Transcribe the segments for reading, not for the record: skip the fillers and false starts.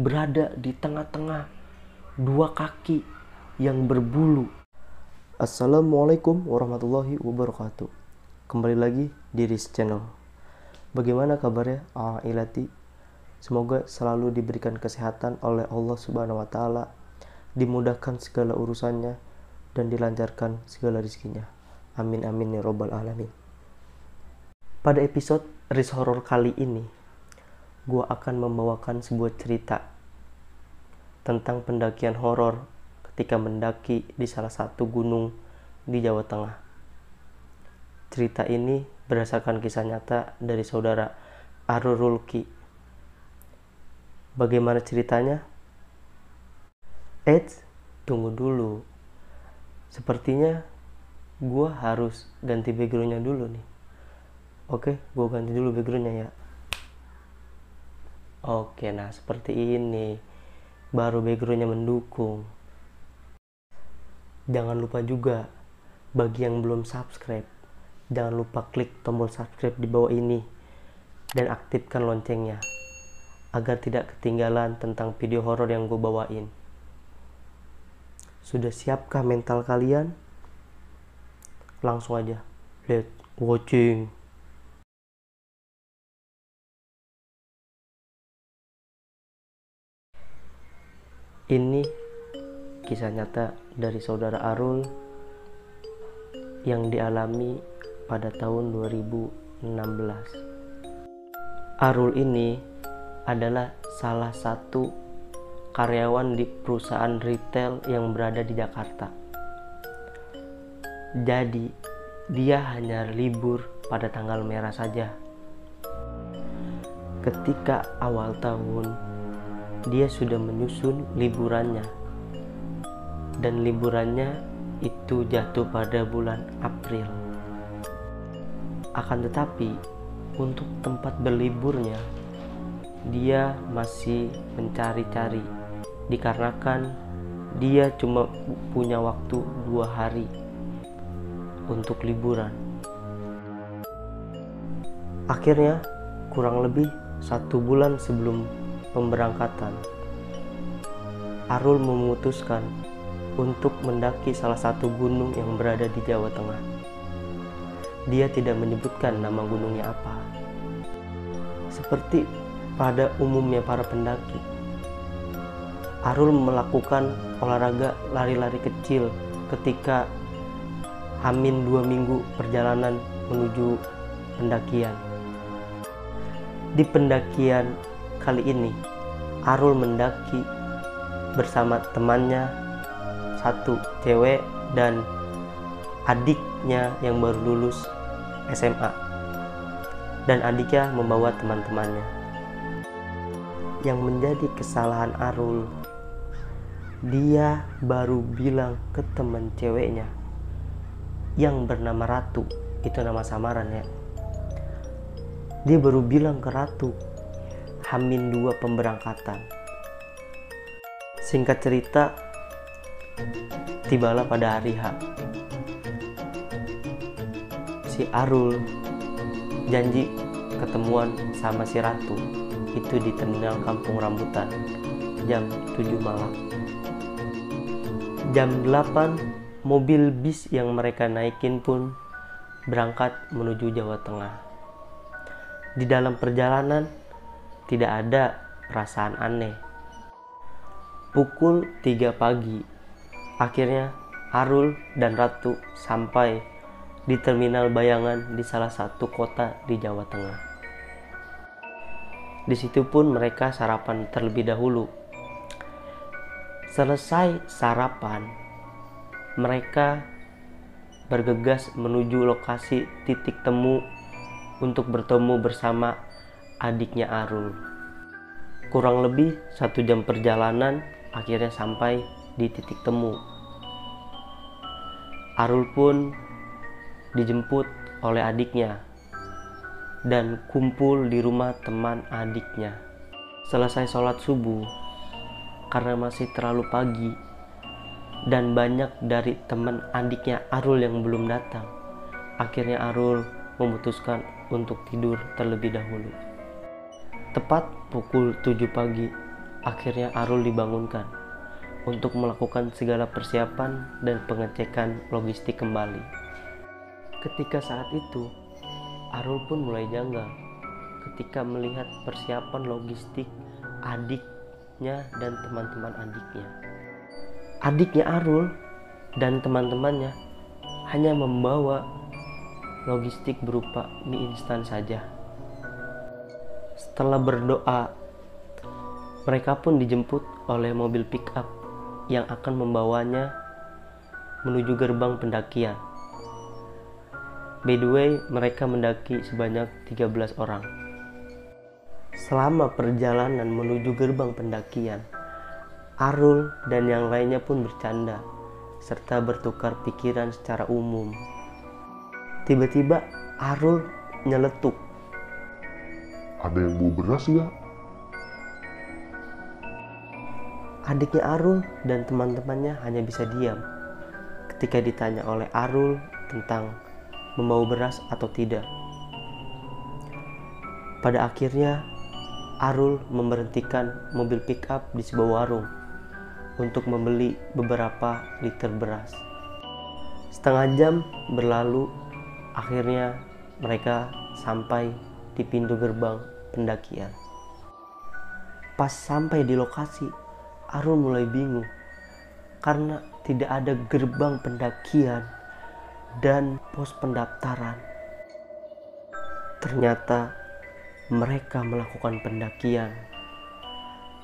berada di tengah-tengah dua kaki yang berbulu. Assalamualaikum warahmatullahi wabarakatuh. Kembali lagi di Riz Channel. Bagaimana kabarnya Ailati? Semoga selalu diberikan kesehatan oleh Allah Subhanahu wa taala, dimudahkan segala urusannya dan dilancarkan segala rezekinya. Amin amin ya robbal alamin. Pada episode Riz Horror kali ini, gue akan membawakan sebuah cerita tentang pendakian horor ketika mendaki di salah satu gunung di Jawa Tengah. Cerita ini berdasarkan kisah nyata dari saudara Arul Rulki. Bagaimana ceritanya? Tunggu dulu. Sepertinya gue harus ganti backgroundnya dulu nih. Oke, gue ganti dulu backgroundnya ya. Oke, nah seperti ini. Baru backgroundnya mendukung. Jangan lupa juga, bagi yang belum subscribe, jangan lupa klik tombol subscribe di bawah ini dan aktifkan loncengnya agar tidak ketinggalan tentang video horor yang gue bawain. Sudah siapkah mental kalian? Langsung aja, let's watching. Ini kisah nyata dari saudara Arul yang dialami pada tahun 2016. Arul ini adalah salah satu karyawan di perusahaan retail yang berada di Jakarta. Jadi, dia hanya libur pada tanggal merah saja. Ketika awal tahun, dia sudah menyusun liburannya, dan liburannya itu jatuh pada bulan April. Akan tetapi untuk tempat berliburnya dia masih mencari-cari, dikarenakan dia cuma punya waktu 2 hari untuk liburan. Akhirnya kurang lebih 1 bulan sebelum pemberangkatan, Arul memutuskan untuk mendaki salah satu gunung yang berada di Jawa Tengah. Dia tidak menyebutkan nama gunungnya apa. Seperti pada umumnya para pendaki, Arul melakukan olahraga lari-lari kecil ketika hamin 2 minggu perjalanan menuju pendakian. Di pendakian kali ini, Arul mendaki bersama temannya, 1 cewek dan adiknya yang baru lulus SMA. Dan adiknya membawa teman-temannya. Yang menjadi kesalahan Arul, dia baru bilang ke teman ceweknya yang bernama Ratu, itu nama samaran ya. Dia baru bilang ke Ratu hamin 2 pemberangkatan. Singkat cerita, tibalah pada hari H. Si Arul janji ketemuan sama si Ratu itu di terminal Kampung Rambutan jam 7 malam. Jam 8 mobil bis yang mereka naikin pun berangkat menuju Jawa Tengah. Di dalam perjalanan tidak ada perasaan aneh. Pukul 3 pagi, akhirnya Arul dan Ratu sampai di terminal bayangan di salah satu kota di Jawa Tengah. Di situ pun mereka sarapan terlebih dahulu. Selesai sarapan, mereka bergegas menuju lokasi titik temu untuk bertemu bersama adiknya Arul. Kurang lebih 1 jam perjalanan, akhirnya sampai di titik temu. Arul pun dijemput oleh adiknya dan kumpul di rumah teman adiknya. Selesai sholat subuh, karena masih terlalu pagi dan banyak dari teman adiknya Arul yang belum datang, akhirnya Arul memutuskan untuk tidur terlebih dahulu. Tepat pukul 7 pagi, akhirnya Arul dibangunkan untuk melakukan segala persiapan dan pengecekan logistik kembali. Ketika saat itu, Arul pun mulai janggal ketika melihat persiapan logistik adiknya dan teman-teman adiknya. Adiknya Arul dan teman-temannya hanya membawa logistik berupa mie instan saja. Setelah berdoa, mereka pun dijemput oleh mobil pick-up yang akan membawanya menuju gerbang pendakian. By the way, mereka mendaki sebanyak 13 orang. Selama perjalanan menuju gerbang pendakian, Arul dan yang lainnya pun bercanda serta bertukar pikiran secara umum. Tiba-tiba Arul nyeletuk. Ada yang mau beras nggak? Adiknya Arul dan teman-temannya hanya bisa diam ketika ditanya oleh Arul tentang membawa beras atau tidak. Pada akhirnya Arul memberhentikan mobil pick-up di sebuah warung untuk membeli beberapa liter beras. Setengah jam berlalu, akhirnya mereka sampai di pintu gerbang pendakian. Pas sampai di lokasi, Arul mulai bingung karena tidak ada gerbang pendakian dan pos pendaftaran. Ternyata mereka melakukan pendakian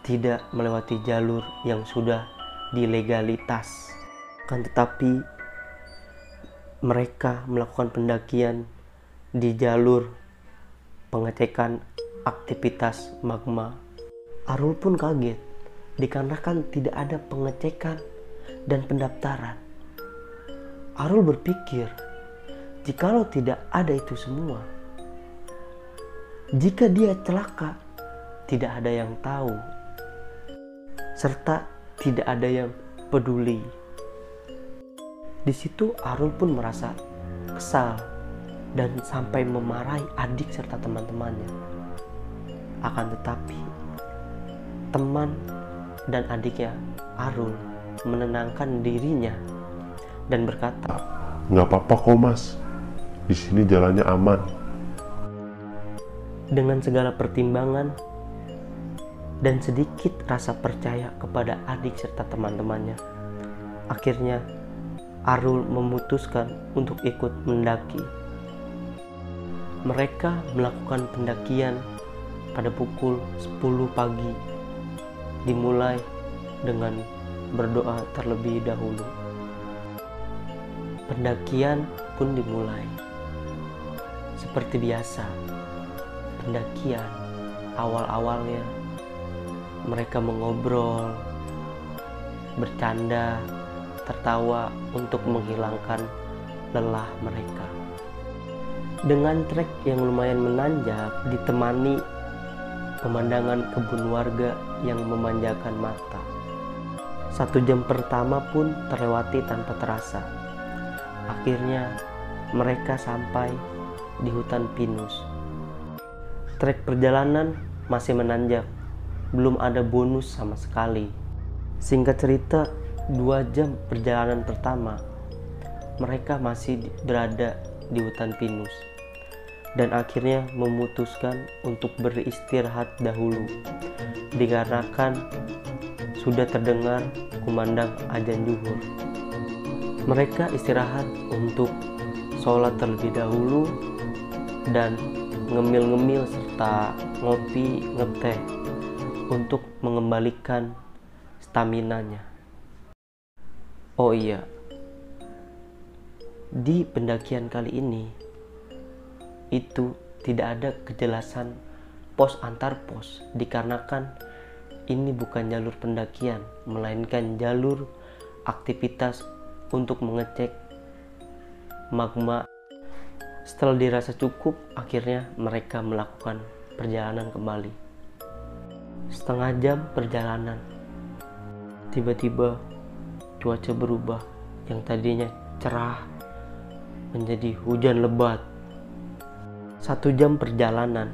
tidak melewati jalur yang sudah dilegalitas. Kan tetapi mereka melakukan pendakian di jalur pengecekan aktivitas magma. Arul pun kaget dikarenakan tidak ada pengecekan dan pendaftaran. Arul berpikir, jikalau tidak ada itu semua, jika dia celaka, tidak ada yang tahu, serta tidak ada yang peduli. Di situ Arul pun merasa kesal dan sampai memarahi adik serta teman-temannya. Akan tetapi, teman dan adiknya Arul menenangkan dirinya dan berkata, "Nggak apa-apa kok mas, di sini jalannya aman." Dengan segala pertimbangan dan sedikit rasa percaya kepada adik serta teman-temannya, akhirnya Arul memutuskan untuk ikut mendaki. Mereka melakukan pendakian pada pukul 10 pagi, dimulai dengan berdoa terlebih dahulu. Pendakian pun dimulai. Seperti biasa, pendakian awal-awalnya mereka mengobrol, bercanda, tertawa untuk menghilangkan lelah mereka. Dengan trek yang lumayan menanjak ditemani pemandangan kebun warga yang memanjakan mata. 1 jam pertama pun terlewati tanpa terasa. Akhirnya mereka sampai di hutan pinus. Trek perjalanan masih menanjak, belum ada bonus sama sekali. Singkat cerita, 2 jam perjalanan pertama, mereka masih berada di hutan pinus dan akhirnya memutuskan untuk beristirahat dahulu dikarenakan sudah terdengar kumandang azan zuhur. Mereka istirahat untuk sholat terlebih dahulu dan ngemil-ngemil serta ngopi ngeteh untuk mengembalikan staminanya. Oh iya, di pendakian kali ini itu tidak ada kejelasan pos antar pos dikarenakan ini bukan jalur pendakian melainkan jalur aktivitas untuk mengecek magma. Setelah dirasa cukup, akhirnya mereka melakukan perjalanan kembali. Setengah jam perjalanan, tiba-tiba cuaca berubah, yang tadinya cerah menjadi hujan lebat. 1 jam perjalanan,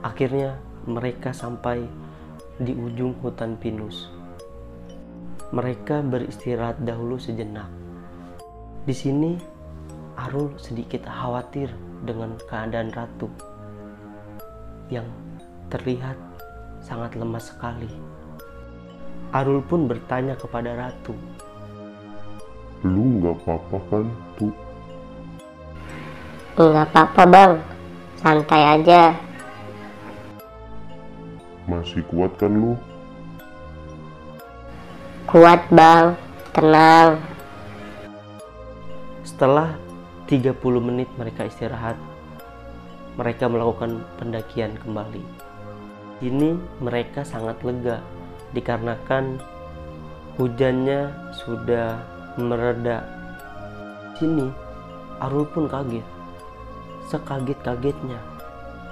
akhirnya mereka sampai di ujung hutan pinus. Mereka beristirahat dahulu sejenak. Di sini Arul sedikit khawatir dengan keadaan ratu yang terlihat sangat lemas sekali. Arul pun bertanya kepada ratu, Lu nggak apa-apa kan, tuh? Nggak apa-apa bang, santai aja. Masih kuat kan lu? Kuat bang, tenang. Setelah 30 menit mereka istirahat, mereka melakukan pendakian kembali. Ini mereka sangat lega dikarenakan hujannya sudah mereda. Sini Arul pun kaget, sekaget-kagetnya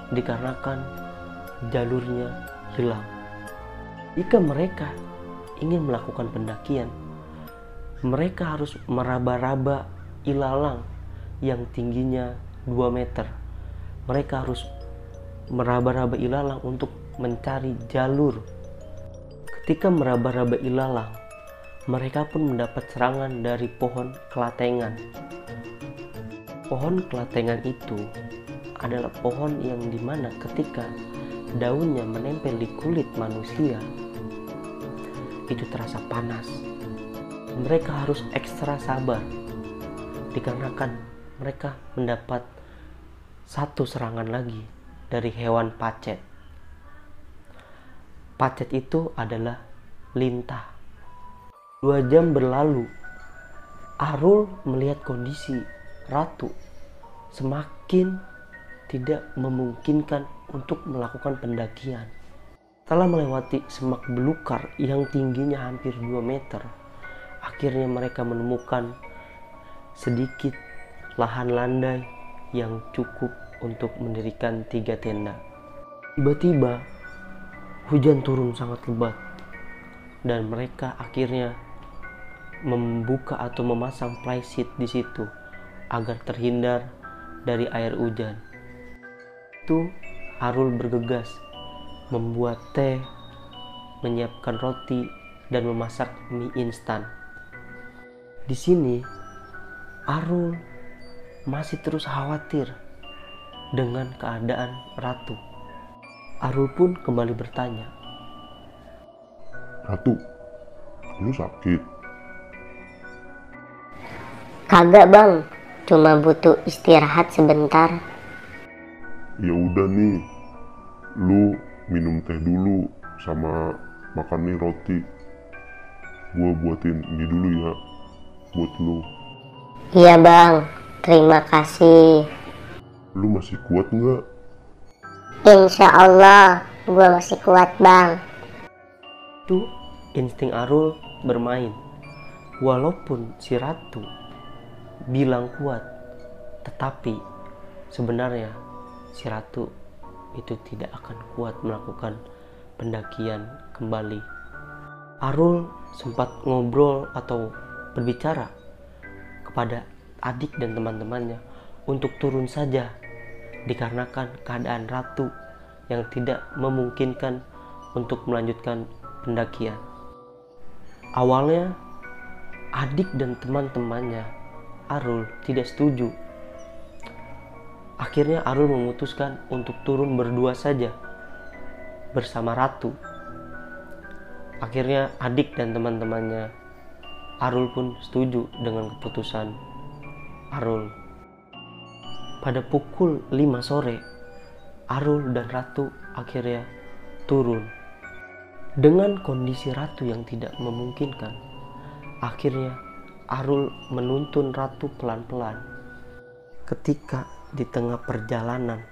dikarenakan jalurnya hilang. Jika mereka ingin melakukan pendakian, mereka harus meraba-raba ilalang yang tingginya 2 meter. Mereka harus meraba-raba ilalang untuk mencari jalur. Ketika meraba-raba ilalang, mereka pun mendapat serangan dari pohon kelatengan. Pohon kelatengan itu adalah pohon yang dimana ketika daunnya menempel di kulit manusia, itu terasa panas. Mereka harus ekstra sabar dikarenakan mereka mendapat satu serangan lagi dari hewan pacet. Pacet itu adalah lintah. 2 jam berlalu, Arul melihat kondisi ratu semakin tidak memungkinkan untuk melakukan pendakian. Setelah melewati semak belukar yang tingginya hampir 2 meter, akhirnya mereka menemukan sedikit lahan landai yang cukup untuk mendirikan 3 tenda. Tiba-tiba hujan turun sangat lebat dan mereka akhirnya membuka atau memasang flysheet di situ agar terhindar dari air hujan. Itu Arul bergegas membuat teh, menyiapkan roti, dan memasak mie instan. Di sini Arul masih terus khawatir dengan keadaan ratu. Arul pun kembali bertanya, Ratu, lu sakit? Kagak bang, cuma butuh istirahat sebentar. Ya udah nih, lu minum teh dulu sama makan nih roti. Gua buatin ini dulu ya buat lu. Iya bang, terima kasih. Lu masih kuat nggak? Insya Allah, gue masih kuat bang. itu insting Arul bermain. Walaupun si ratu bilang kuat, tetapi sebenarnya si ratu itu tidak akan kuat melakukan pendakian kembali. Arul sempat ngobrol atau berbicara kepada adik dan teman-temannya untuk turun saja dikarenakan keadaan ratu yang tidak memungkinkan untuk melanjutkan pendakian. Awalnya adik dan teman-temannya Arul tidak setuju. Akhirnya Arul memutuskan untuk turun berdua saja bersama ratu. Akhirnya adik dan teman-temannya Arul pun setuju dengan keputusan Arul. Pada pukul 5 sore, Arul dan ratu akhirnya turun. Dengan kondisi ratu yang tidak memungkinkan, akhirnya Arul menuntun ratu pelan-pelan. Ketika di tengah perjalanan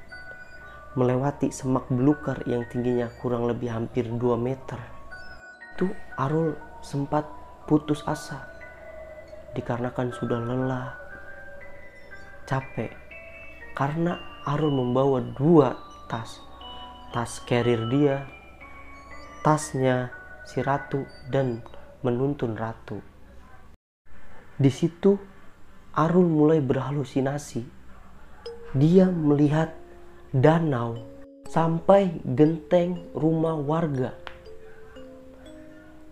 melewati semak belukar yang tingginya kurang lebih hampir 2 meter, itu Arul sempat putus asa dikarenakan sudah lelah, capek, karena Arul membawa 2 tas carrier dia, tasnya si ratu, dan menuntun ratu. Di situ Arul mulai berhalusinasi. Dia melihat danau sampai genteng rumah warga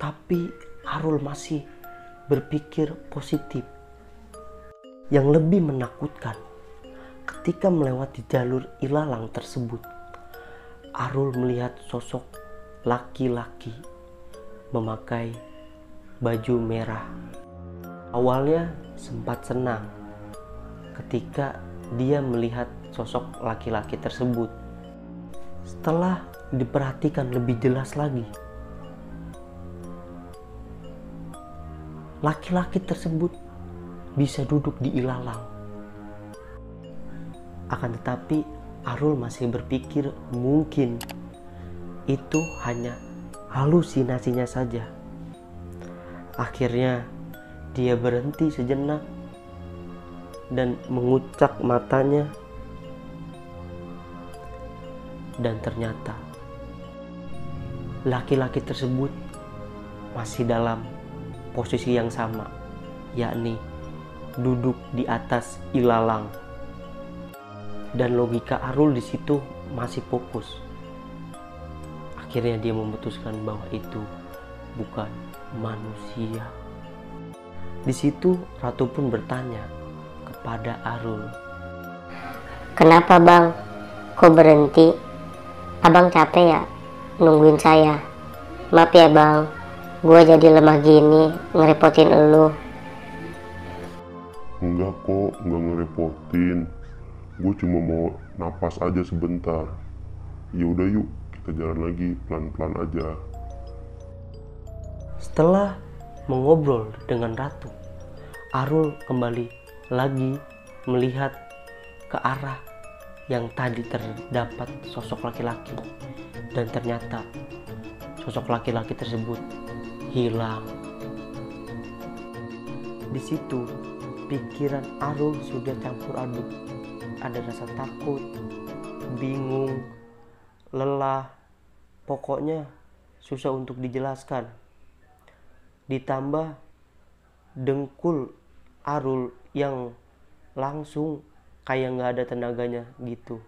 Tapi Arul masih berpikir positif. Yang lebih menakutkan, ketika melewati jalur ilalang tersebut, Arul melihat sosok laki-laki memakai baju merah. Awalnya sempat senang ketika dia melihat sosok laki-laki tersebut. Setelah diperhatikan lebih jelas lagi, laki-laki tersebut bisa duduk di ilalang. Akan tetapi Arul masih berpikir mungkin itu hanya halusinasinya saja. Akhirnya dia berhenti sejenak dan mengucak matanya, dan ternyata laki-laki tersebut masih dalam posisi yang sama, yakni duduk di atas ilalang. Dan logika Arul di situ masih fokus. Akhirnya dia memutuskan bahwa itu bukan manusia. Di situ Ratu pun bertanya kepada Arul, Kenapa bang? Kok berhenti? Abang capek ya nungguin saya? Maaf ya bang, gue jadi lemah gini ngerepotin elu. Enggak kok, enggak ngerepotin. Gue cuma mau napas aja sebentar. Ya udah yuk, kita jalan lagi pelan-pelan aja. setelah mengobrol dengan Ratu, Arul kembali lagi melihat ke arah yang tadi terdapat sosok laki-laki, dan ternyata sosok laki-laki tersebut hilang. Di situ pikiran Arul sudah campur aduk. Ada rasa takut, bingung, lelah, pokoknya susah untuk dijelaskan. Ditambah dengkul Arul yang langsung kayak nggak ada tenaganya gitu.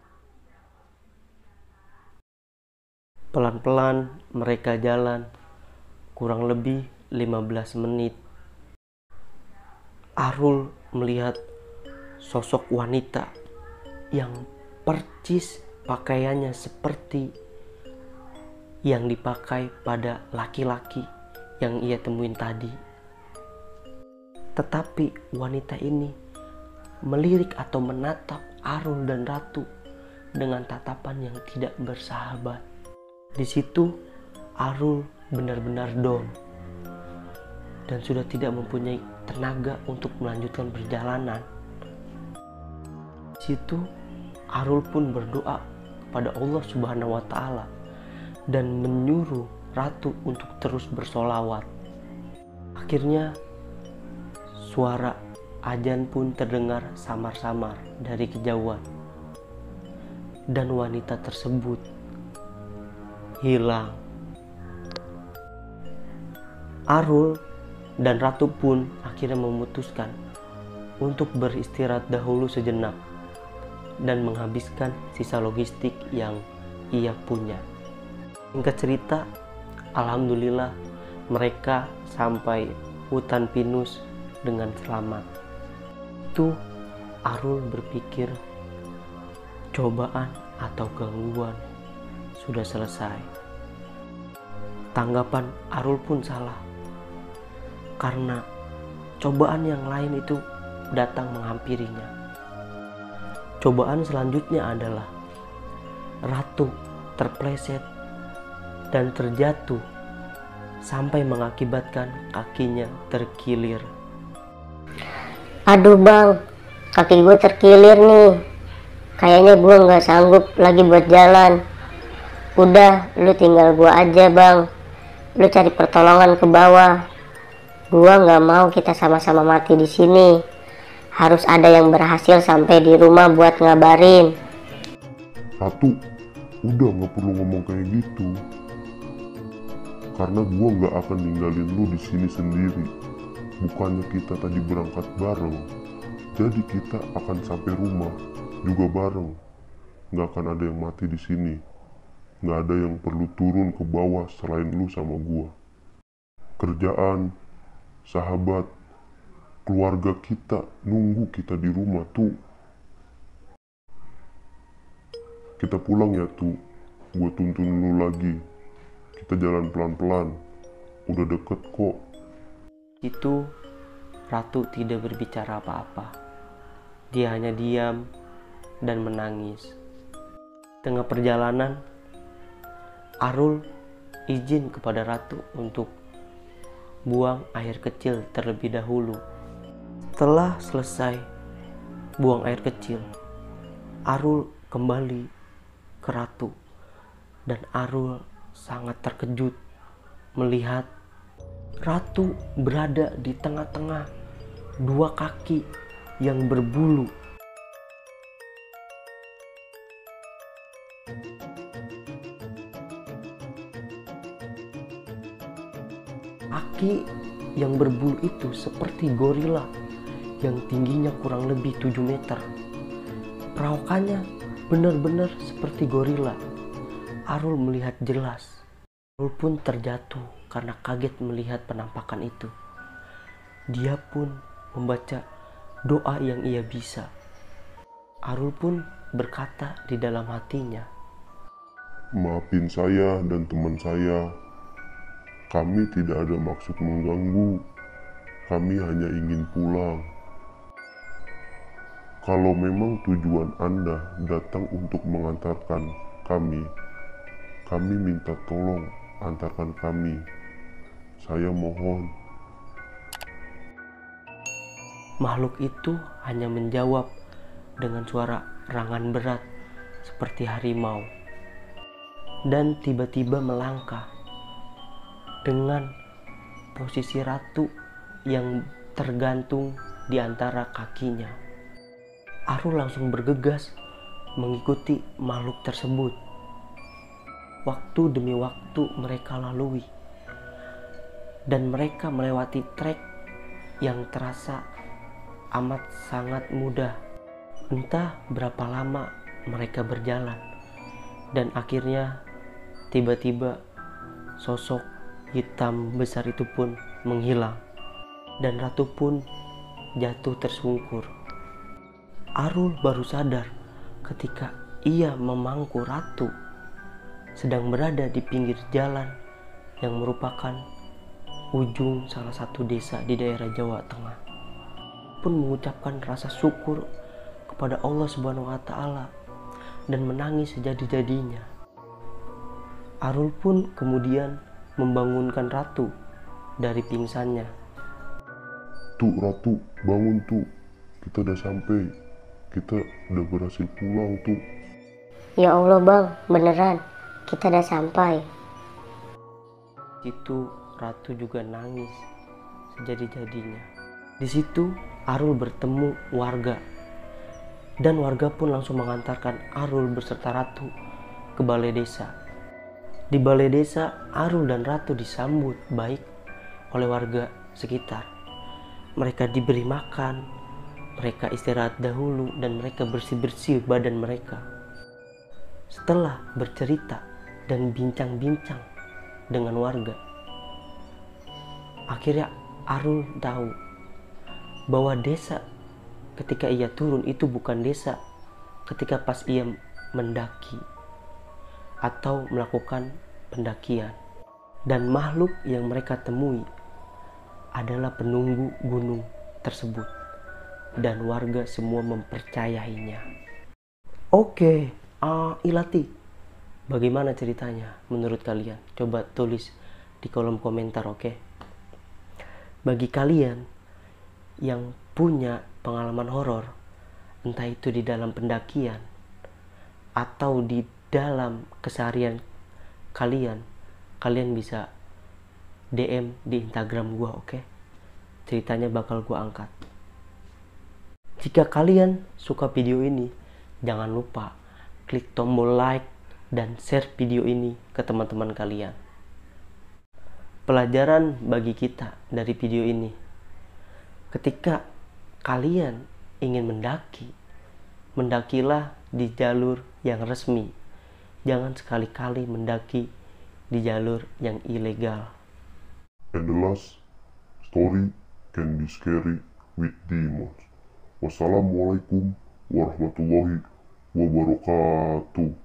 Pelan-pelan mereka jalan kurang lebih 15 menit. Arul melihat sosok wanita yang percis pakaiannya seperti yang dipakai pada laki-laki yang ia temuin tadi. Tetapi wanita ini melirik atau menatap Arul dan Ratu dengan tatapan yang tidak bersahabat. Di situ Arul benar-benar down dan sudah tidak mempunyai tenaga untuk melanjutkan perjalanan. Di situ Arul pun berdoa kepada Allah Subhanahu wa Ta'ala dan menyuruh Ratu untuk terus bersolawat. Akhirnya suara azan pun terdengar samar-samar dari kejauhan, dan wanita tersebut hilang. Arul dan Ratu pun akhirnya memutuskan untuk beristirahat dahulu sejenak dan menghabiskan sisa logistik yang ia punya. Singkat cerita, alhamdulillah mereka sampai hutan pinus dengan selamat. Itu Arul berpikir cobaan atau gangguan sudah selesai. Tanggapan Arul pun salah, karena cobaan yang lain itu datang menghampirinya. Cobaan selanjutnya adalah Ratu terpleset dan terjatuh sampai mengakibatkan kakinya terkilir. Aduh bang, kaki gue terkilir nih. Kayaknya gue nggak sanggup lagi buat jalan. Udah, lu tinggal gue aja bang. Lu cari pertolongan ke bawah. Gue nggak mau kita sama-sama mati di sini. Harus ada yang berhasil sampai di rumah buat ngabarin. Ratu, udah nggak perlu ngomong kayak gitu. Karena gue nggak akan ninggalin lu di sini sendiri. Bukannya kita tadi berangkat bareng, jadi kita akan sampai rumah juga bareng. Nggak akan ada yang mati di sini. Nggak ada yang perlu turun ke bawah selain lu sama gue. kerjaan, sahabat, keluarga kita nunggu kita di rumah tuh. Kita pulang ya tuh, gue tuntun lu lagi. Kita jalan pelan-pelan, udah deket kok. Itu Ratu tidak berbicara apa-apa. Dia hanya diam dan menangis. Tengah perjalanan, Arul izin kepada Ratu untuk buang air kecil terlebih dahulu. Setelah selesai buang air kecil, Arul kembali ke Ratu dan Arul sangat terkejut melihat Ratu berada di tengah-tengah dua kaki yang berbulu. Kaki yang berbulu itu seperti gorila yang tingginya kurang lebih 7 meter. Perawakannya benar-benar seperti gorila. Arul melihat jelas. Arul pun terjatuh karena kaget melihat penampakan itu. Dia pun membaca doa yang ia bisa. Arul pun berkata di dalam hatinya, Maafin saya dan teman saya. Kami tidak ada maksud mengganggu. Kami hanya ingin pulang. Kalau memang tujuan Anda datang untuk mengantarkan kami minta tolong antarkan kami. Saya mohon. Makhluk itu hanya menjawab dengan suara rangan berat seperti harimau. Dan tiba-tiba melangkah dengan posisi Ratu yang tergantung di antara kakinya. Arul langsung bergegas mengikuti makhluk tersebut. Waktu demi waktu mereka lalui dan mereka melewati trek yang terasa amat sangat mudah. Entah berapa lama mereka berjalan dan akhirnya tiba-tiba sosok hitam besar itu pun menghilang dan Ratu pun jatuh tersungkur. Arul baru sadar ketika ia memangku Ratu sedang berada di pinggir jalan yang merupakan ujung salah satu desa di daerah Jawa Tengah. Pun mengucapkan rasa syukur kepada Allah Subhanahu wa Ta'ala dan menangis sejadi-jadinya. Arul pun kemudian membangunkan Ratu dari pingsannya. Tuh Ratu, bangun tuh. Kita udah sampai. Kita udah berhasil pulang tuh. Ya Allah bang, beneran kita udah sampai. Itu Ratu juga nangis sejadi-jadinya. Di situ Arul bertemu warga dan warga pun langsung mengantarkan Arul beserta Ratu ke balai desa. Di balai desa, Arul dan Ratu disambut baik oleh warga sekitar. Mereka diberi makan, mereka istirahat dahulu, dan mereka bersih-bersih badan mereka. Setelah bercerita dan bincang-bincang dengan warga, akhirnya Arul tahu bahwa desa ketika ia turun itu bukan desa ketika pas ia mendaki atau melakukan pendakian, dan makhluk yang mereka temui adalah penunggu gunung tersebut dan warga semua mempercayainya. Oke, Ilati, bagaimana ceritanya menurut kalian? Coba tulis di kolom komentar, oke? Bagi kalian yang punya pengalaman horor, entah itu di dalam pendakian atau di dalam keseharian kalian bisa DM di Instagram gua, oke? Ceritanya bakal gua angkat. Jika kalian suka video ini, jangan lupa klik tombol like dan share video ini ke teman-teman kalian. Pelajaran bagi kita dari video ini, ketika kalian ingin mendaki, mendakilah di jalur yang resmi. Jangan sekali-kali mendaki di jalur yang ilegal. And the last story can be scary with demons. Wassalamualaikum warahmatullahi wabarakatuh.